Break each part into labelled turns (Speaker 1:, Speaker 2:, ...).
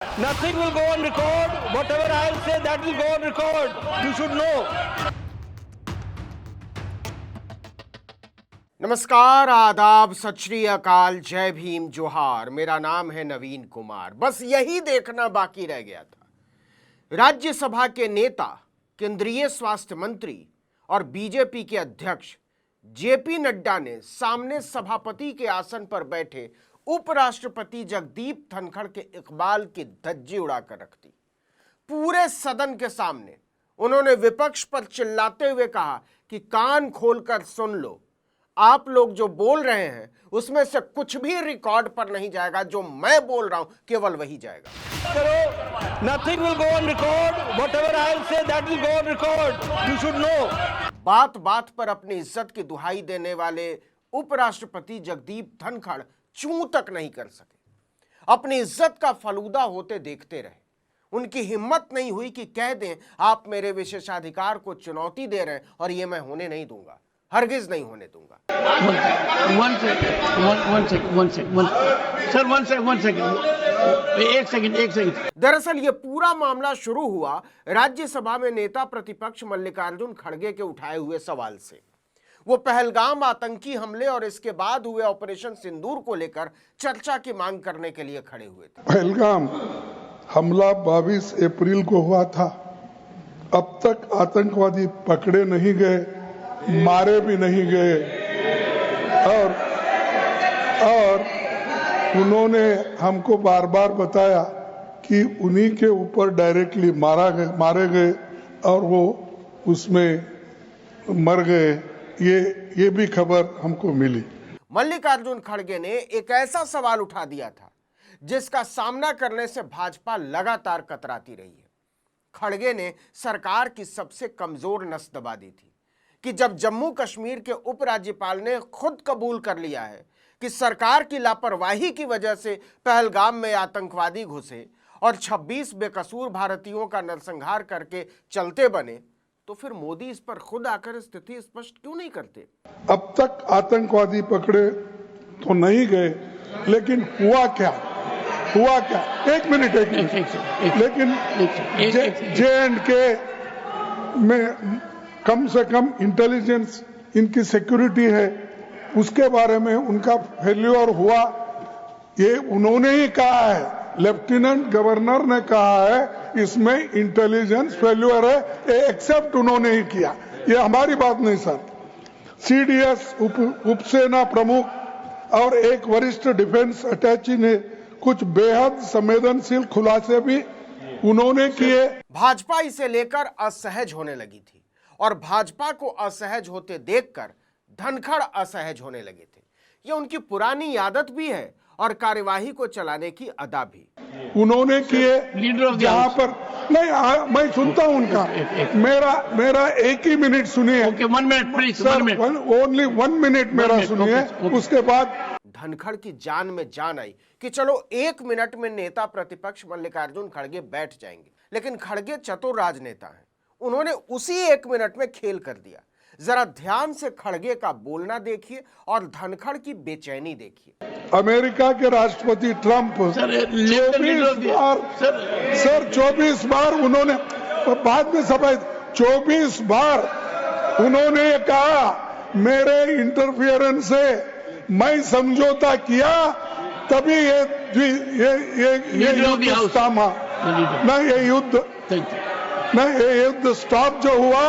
Speaker 1: Nothing will go on record. Whatever I'll say, that will go on record. You should know.
Speaker 2: नमस्कार, आदाब, सत श्री अकाल, जय भीम, जोहार। मेरा नाम है नवीन कुमार। बस यही देखना बाकी रह गया था। राज्यसभा के नेता, केंद्रीय स्वास्थ्य मंत्री और बीजेपी के अध्यक्ष जेपी नड्डा ने सामने सभापति के आसन पर बैठे उपराष्ट्रपति जगदीप धनखड़ के इकबाल की धज्जी उड़ाकर रख दी। पूरे सदन के सामने उन्होंने विपक्ष पर चिल्लाते हुए कहा कि कान खोलकर सुन लो, आप लोग जो बोल रहे हैं उसमें से कुछ भी रिकॉर्ड पर नहीं जाएगा, जो मैं बोल रहा हूं केवल वही जाएगा।
Speaker 1: करो, nothing will go on record. Whatever I'll say, that will go on record. You should know.
Speaker 2: बात बात पर अपनी इज्जत की दुहाई देने वाले उपराष्ट्रपति जगदीप धनखड़ चूं तक नहीं कर सके। अपनी इज्जत का फलूदा होते देखते रहे। उनकी हिम्मत नहीं हुई कि कह दें आप मेरे विशेषाधिकार को चुनौती दे रहे हैं और ये मैं होने नहीं दूंगा, हरगिज नहीं होने दूंगा।
Speaker 3: एक सेकंड।
Speaker 2: दरअसल ये पूरा मामला शुरू हुआ राज्यसभा में नेता प्रतिपक्ष मल्लिकार्जुन खड़गे के उठाए हुए सवाल से। वो पहलगाम आतंकी हमले और इसके बाद हुए ऑपरेशन सिंदूर को लेकर चर्चा की मांग करने के लिए खड़े हुए थे।
Speaker 4: पहलगाम हमला 22 अप्रैल को हुआ था। अब तक आतंकवादी पकड़े नहीं गए, मारे भी नहीं गए और उन्होंने हमको बार बार बताया कि उन्हीं के ऊपर डायरेक्टली मारे गए और वो उसमें मर गए। ये भी खबर हमको मिली।
Speaker 2: मल्लिकार्जुन खड़गे ने एक ऐसा सवाल उठा दिया था जिसका सामना करने से भाजपा लगातार कतराती रही है। खड़गे ने सरकार की सबसे कमजोर नस दबा दी थी कि जब जम्मू कश्मीर के उपराज्यपाल ने खुद कबूल कर लिया है कि सरकार की लापरवाही की वजह से पहलगाम में आतंकवादी घुसे और 26 बेकसूर भारतीयों का नरसंहार करके चलते बने, तो फिर मोदी इस पर खुद आकर स्थिति स्पष्ट क्यों नहीं करते?
Speaker 4: अब तक आतंकवादी पकड़े तो नहीं गए, लेकिन हुआ क्या? एक मिनट। लेकिन J&K में कम से कम इंटेलिजेंस, इनकी सिक्योरिटी है, उसके बारे में उनका फेल्योर हुआ, ये उन्होंने ही कहा है। लेफ्टिनेंट गवर्नर ने कहा है इसमें इंटेलिजेंस फेल्योर है, ये एक्सेप्ट उन्होंने ही किया। ये हमारी बात नहीं सर। सीडीएस उपसेना प्रमुख और एक वरिष्ठ डिफेंस अटैची ने कुछ बेहद संवेदनशील खुलासे भी उन्होंने किए।
Speaker 2: भाजपा इसे लेकर असहज होने लगी थी और भाजपा को असहज होते देखकर धनखड़ असहज होने लगे थे। ये उनकी पुरानी आदत भी है और कार्यवाही को चलाने की अदा भी।
Speaker 4: उन्होंने किए जहां पर नहीं, मैं सुनता हूं उनका। मेरा एक ही मिनट सुनिए।
Speaker 3: One minute please.
Speaker 4: Only 1 minute मेरा सुनिए। उसके बाद
Speaker 2: धनखड़ की जान में जान आई कि चलो 1 मिनट में नेता प्रतिपक्ष मल्लिकार्जुन खड़गे बैठ जाएंगे, लेकिन खड़गे चतुर राजनेता हैं। उन्होंने उसी 1 मिनट में खेल कर दिया। जरा ध्यान से खड़गे का बोलना देखिए और धनखड़ की बेचैनी देखिए।
Speaker 4: अमेरिका के राष्ट्रपति ट्रंप 24 बार उन्होंने, बाद में सफाई, 24 बार उन्होंने कहा मेरे इंटरफियरेंस से मैं समझौता किया, तभी ये युद्ध थामा ना। ये युद्ध स्टॉप जो हुआ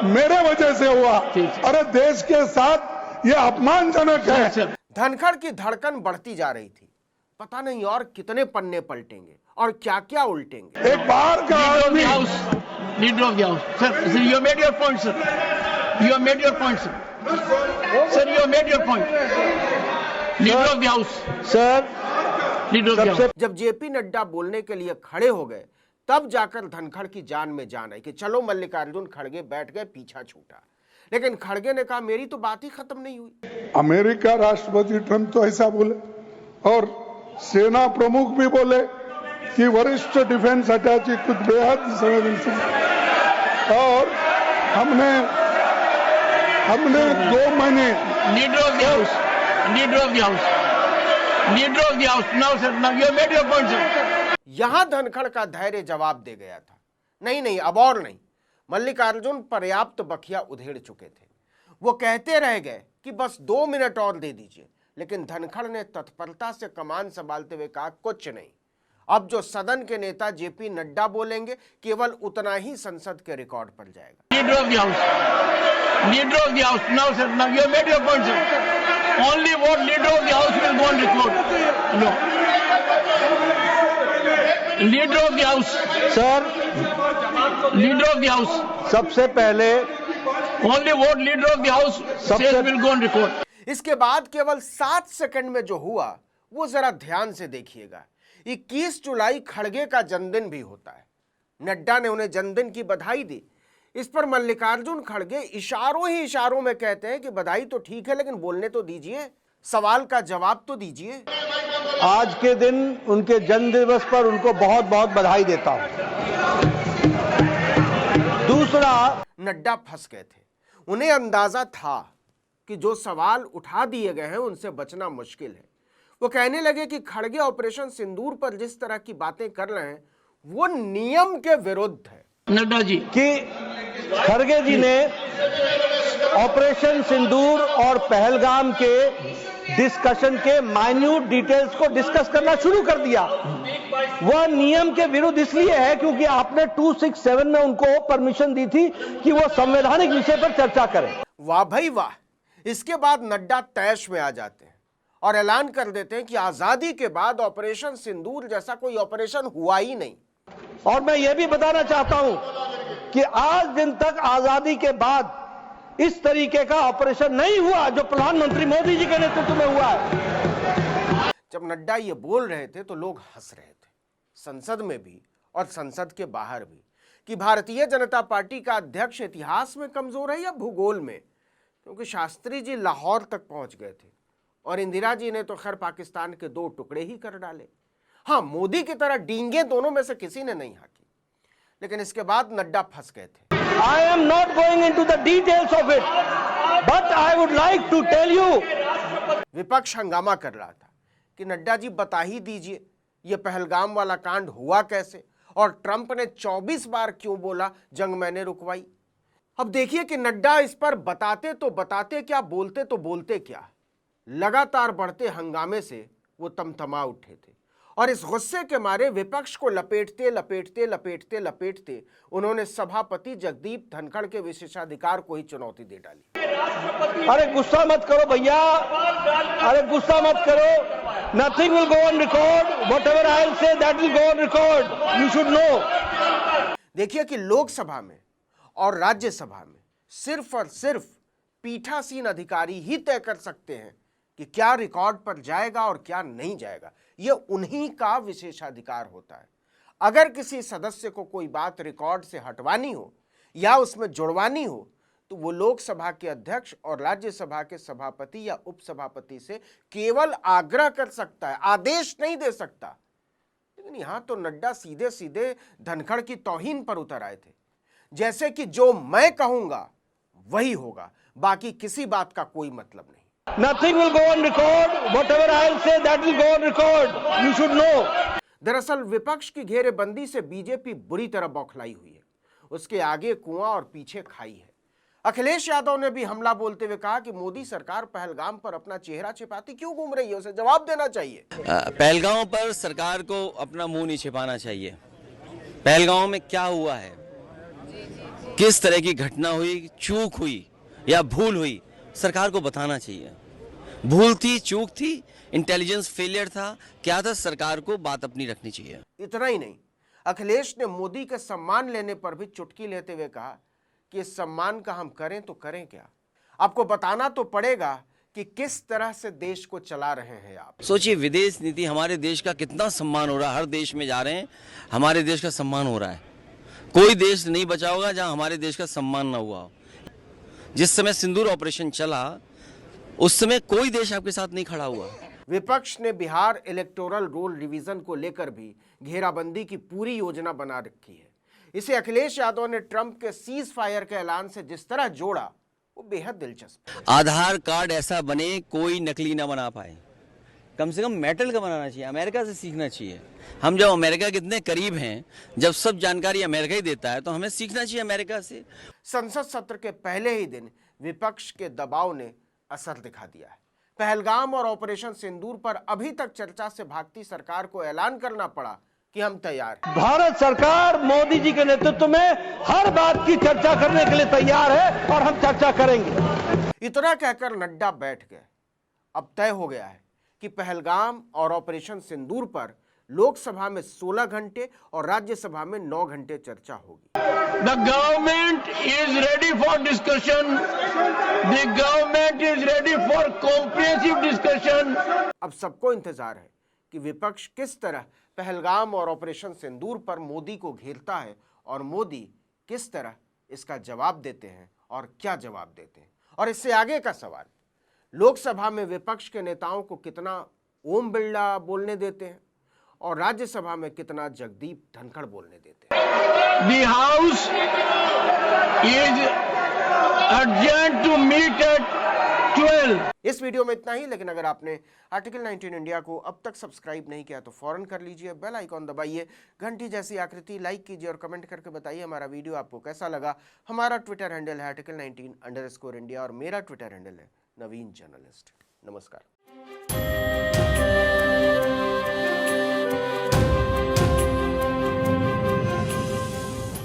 Speaker 4: मेरे वजह से हुआ। अरे देश के साथ ये अपमानजनक है।
Speaker 2: धनखड़ की धड़कन बढ़ती जा रही थी। पता नहीं और कितने पन्ने पलटेंगे और क्या क्या उल्टेंगे।
Speaker 4: एक बार का
Speaker 3: leader of the house sir, you made your point sir, you made your point sir, you made your point. Leader of the house
Speaker 1: sir,
Speaker 3: leader of the house.
Speaker 2: जब जेपी नड्डा बोलने के लिए खड़े हो गए तब जाकर धनखड़ की जान में जान आई कि चलो मल्लिकार्जुन खड़गे बैठ गए, पीछा छूटा। लेकिन खड़गे ने कहा मेरी तो बात ही खत्म नहीं हुई।
Speaker 4: अमेरिका राष्ट्रपति ट्रंप तो ऐसा बोले और सेना प्रमुख भी बोले कि वरिष्ठ डिफेंस अटैची कुछ बेहद संवेदनशील, और हमने 2 महीने।
Speaker 3: Leader of the house, leader of the house, leader of the house. Now sir, now you made your point sir.
Speaker 2: यहां धनखड़ का धैर्य जवाब दे गया था, नहीं नहीं अब और नहीं। मल्लिकार्जुन पर्याप्त बखिया उधेड़ चुके थे। वो कहते रह गए कि बस 2 मिनट और दे दीजिए, लेकिन धनखड़ ने तत्परता से कमान संभालते हुए कहा, कुछ नहीं, अब जो सदन के नेता जेपी नड्डा बोलेंगे केवल उतना ही संसद के रिकॉर्ड पर जाएगा।
Speaker 3: Leader of the House. Leader of the House. Now, sir, now you have made your point, sir. Only what Leader of the House will go on record. No. Leader of the House.
Speaker 1: Sir,
Speaker 3: Leader of the House.
Speaker 1: सबसे पहले
Speaker 3: Only what Leader of the House says will go on record.
Speaker 2: इसके बाद केवल 7 second में जो हुआ वो जरा ध्यान से देखिएगा। 21 जुलाई खड़गे का जन्मदिन भी होता है। नड्डा ने उन्हें जन्मदिन की बधाई दी। इस पर मल्लिकार्जुन खड़गे इशारों ही इशारों में कहते हैं कि बधाई तो ठीक है, लेकिन बोलने तो दीजिए, सवाल का जवाब तो दीजिए।
Speaker 1: आज के दिन उनके जन्म दिवस पर उनको बहुत बहुत बधाई देता हूं। दूसरा,
Speaker 2: नड्डा फंस गए थे। उन्हें अंदाजा था कि जो सवाल उठा दिए गए हैं उनसे बचना मुश्किल है। वो कहने लगे कि खड़गे ऑपरेशन सिंदूर पर जिस तरह की बातें कर रहे हैं वो नियम के विरुद्ध है।
Speaker 3: नड्डा जी
Speaker 1: कि खड़गे जी ने ऑपरेशन सिंदूर और पहलगाम के डिस्कशन के माइन्यूट डिटेल्स को डिस्कस करना शुरू कर दिया। वह नियम के विरुद्ध इसलिए है क्योंकि आपने 267 में उनको परमिशन दी थी कि वो संवैधानिक विषय पर चर्चा करें।
Speaker 2: वाह भाई वाह। इसके बाद नड्डा तैश में आ जाते हैं और ऐलान कर देते हैं कि आजादी के बाद ऑपरेशन सिंदूर जैसा कोई ऑपरेशन हुआ ही नहीं।
Speaker 1: और मैं यह भी बताना चाहता हूं कि आज दिन तक आजादी के बाद इस तरीके का ऑपरेशन नहीं हुआ जो प्रधानमंत्री मोदी जी के नेतृत्व में हुआ है।
Speaker 2: जब नड्डा ये बोल रहे थे तो लोग हंस रहे थे, संसद में भी और संसद के बाहर भी, कि भारतीय जनता पार्टी का अध्यक्ष इतिहास में कमजोर है या भूगोल में, क्योंकि शास्त्री जी लाहौर तक पहुंच गए थे और इंदिरा जी ने तो खैर पाकिस्तान के 2 टुकड़े ही कर डाले। हाँ, मोदी की तरह डींगे दोनों में से किसी ने नहीं हाकी। लेकिन इसके बाद नड्डा फंस गए थे।
Speaker 1: I am not going into the details of it, but I would like to tell you.
Speaker 2: विपक्ष हंगामा कर रहा था कि नड्डा जी बता ही दीजिए ये पहलगाम वाला कांड हुआ कैसे, और ट्रंप ने 24 बार क्यों बोला जंग मैंने रुकवाई। अब देखिए कि नड्डा इस पर बताते तो बताते क्या, बोलते तो बोलते क्या। लगातार बढ़ते हंगामे से वो तमतमा उठे थे और इस गुस्से के मारे विपक्ष को लपेटते लपेटते लपेटते लपेटते उन्होंने सभापति जगदीप धनखड़ के विशेषाधिकार को ही चुनौती दे डाली।
Speaker 1: अरे गुस्सा मत करो भैया, अरे गुस्सा मत करो। Nothing will go on record, whatever I will say that will go on record, you should know.
Speaker 2: देखिए कि लोकसभा में और राज्यसभा में सिर्फ और सिर्फ पीठासीन अधिकारी ही तय कर सकते हैं कि क्या रिकॉर्ड पर जाएगा और क्या नहीं जाएगा। यह उन्हीं का विशेषाधिकार होता है। अगर किसी सदस्य को कोई बात रिकॉर्ड से हटवानी हो या उसमें जुड़वानी हो तो वो लोकसभा के अध्यक्ष और राज्यसभा के सभापति या उपसभापति से केवल आग्रह कर सकता है, आदेश नहीं दे सकता। लेकिन यहां तो नड्डा सीधे सीधे धनखड़ की तौहीन पर उतर आए थे, जैसे कि जो मैं कहूंगा वही होगा, बाकी किसी बात का कोई मतलब नहीं।
Speaker 1: Nothing will go on record. Whatever I'll say, that will go on record. You should know.
Speaker 2: दरअसल विपक्ष की घेरेबंदी से बीजेपी बुरी तरह बौखलाई हुई है। उसके आगे कुआं और पीछे खाई है। अखिलेश यादव ने भी हमला बोलते हुए कहा कि मोदी सरकार पहलगाम पर अपना चेहरा छिपाती क्यों घूम रही है, उसे जवाब देना चाहिए।
Speaker 5: पहलगाम पर सरकार को अपना मुंह नहीं छिपाना चाहिए। पहलगाम में क्या हुआ है, किस तरह की घटना हुई, चूक हुई या भूल हुई, सरकार को बताना चाहिए। भूल थी, चूक थी, इंटेलिजेंस फेलियर था, क्या था, सरकार को बात अपनी रखनी चाहिए।
Speaker 2: इतना ही नहीं, अखिलेश ने मोदी के सम्मान लेने पर भी चुटकी लेते हुए कहा कि इस सम्मान का हम करें तो करें क्या, आपको बताना तो पड़ेगा कि किस तरह से देश को चला रहे हैं आप।
Speaker 5: सोचिए विदेश नीति, हमारे देश का कितना सम्मान हो रहा है, हर देश में जा रहे हैं, हमारे देश का सम्मान हो रहा है। कोई देश नहीं बचा होगा जहां हमारे देश का सम्मान ना हुआ हो। जिस समय सिंदूर ऑपरेशन चला उस समय कोई देश आपके साथ नहीं खड़ा हुआ।
Speaker 2: विपक्ष ने बिहार इलेक्टोरल रोल रिवीजन को लेकर भी घेराबंदी की पूरी योजना बना रखी है। इसे अखिलेश यादव ने ट्रंप के सीज फायर के ऐलान से जिस तरह जोड़ा वो बेहद दिलचस्प।
Speaker 5: आधार कार्ड ऐसा बने कोई नकली ना बना पाए, कम से कम मेटल का बनाना चाहिए, अमेरिका से सीखना चाहिए। हम जब अमेरिका के इतने करीब हैं, जब सब जानकारी अमेरिका ही देता है, तो हमें सीखना चाहिए अमेरिका से।
Speaker 2: संसद सत्र के पहले ही दिन विपक्ष के दबाव ने असर दिखा दिया है। पहलगाम और ऑपरेशन सिंदूर पर अभी तक चर्चा से भागती सरकार को ऐलान करना पड़ा कि हम तैयार हैं।
Speaker 1: भारत सरकार मोदी जी के नेतृत्व में हर बात की चर्चा करने के लिए तैयार है और हम चर्चा करेंगे।
Speaker 2: इतना कहकर नड्डा बैठ गए। अब तय हो गया है कि पहलगाम और ऑपरेशन सिंदूर पर लोकसभा में 16 घंटे और राज्यसभा में 9 घंटे चर्चा होगी।
Speaker 3: The government is ready for discussion. The government is ready for comprehensive discussion.
Speaker 2: अब सबको इंतजार है कि विपक्ष किस तरह पहलगाम और ऑपरेशन सिंदूर पर मोदी को घेरता है और मोदी किस तरह इसका जवाब देते हैं और क्या जवाब देते हैं। और इससे आगे का सवाल, लोकसभा में विपक्ष के नेताओं को कितना ओम बिरला बोलने देते हैं और राज्यसभा में कितना जगदीप धनखड़ बोलने देते हैं।
Speaker 3: The House is urgent to meet at 12.
Speaker 2: इस वीडियो में इतना ही, लेकिन अगर आपने आर्टिकल 19 इंडिया को अब तक सब्सक्राइब नहीं किया तो फौरन कर लीजिए, बेल आइकॉन दबाइए, घंटी जैसी आकृति लाइक कीजिए और कमेंट करके बताइए हमारा वीडियो आपको कैसा लगा। हमारा ट्विटर हैंडल है article19_India और मेरा ट्विटर हैंडल है नवीन जर्नलिस्ट। नमस्कार।